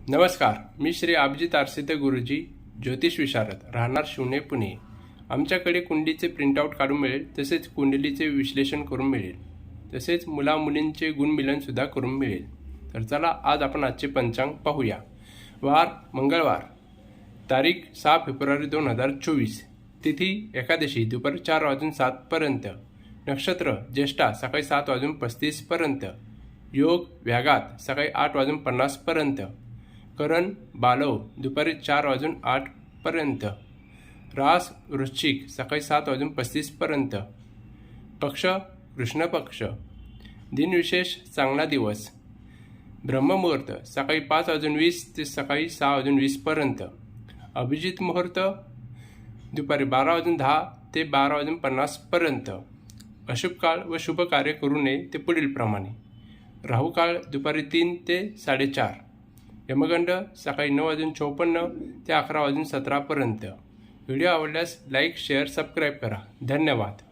नमस्कार, मी श्री अभिजित आरसिते गुरुजी, ज्योतिष विशारद, राहणार शिवणे, पुणे. आमच्याकडे कुंडलीचे प्रिंटआउट काढून मिळेल, तसेच कुंडलीचे विश्लेषण करून मिळेल, तसेच मुला-मुलींचे गुणमिलनसुद्धा करून मिळेल. तर चला आज आपण आजचे पंचांग पाहूया. वार मंगळवार, तारीख 6 फेब्रुवारी 2024, तिथी एकादशी दुपारी 4:07 पर्यंत, नक्षत्र ज्येष्ठा सकाळी 7:35 पर्यंत, योग व्याघात सकाळी 8:50 पर्यंत, करण बालव दुपारी 4:08 पर्यंत, रास वृश्चिक सकाळी 7:35 पर्यंत, पक्ष कृष्ण पक्ष, दिनविशेष चांगला दिवस, ब्रह्ममुहूर्त सकाळी 5:20 ते सकाळी 6:20 पर्यंत, अभिजित मुहूर्त दुपारी 12:10 ते 12:50 पर्यंत, अशुभ काळ व शुभ कार्य करू नये ते पुढील प्रमाणे. राहू काळ दुपारी 3 ते 4:30, यमगंड सकाळी 9:54 ते 11:17 पर्यंत. व्हिडिओ आवडल्यास लाईक, शेअर, सबस्क्राईब करा. धन्यवाद.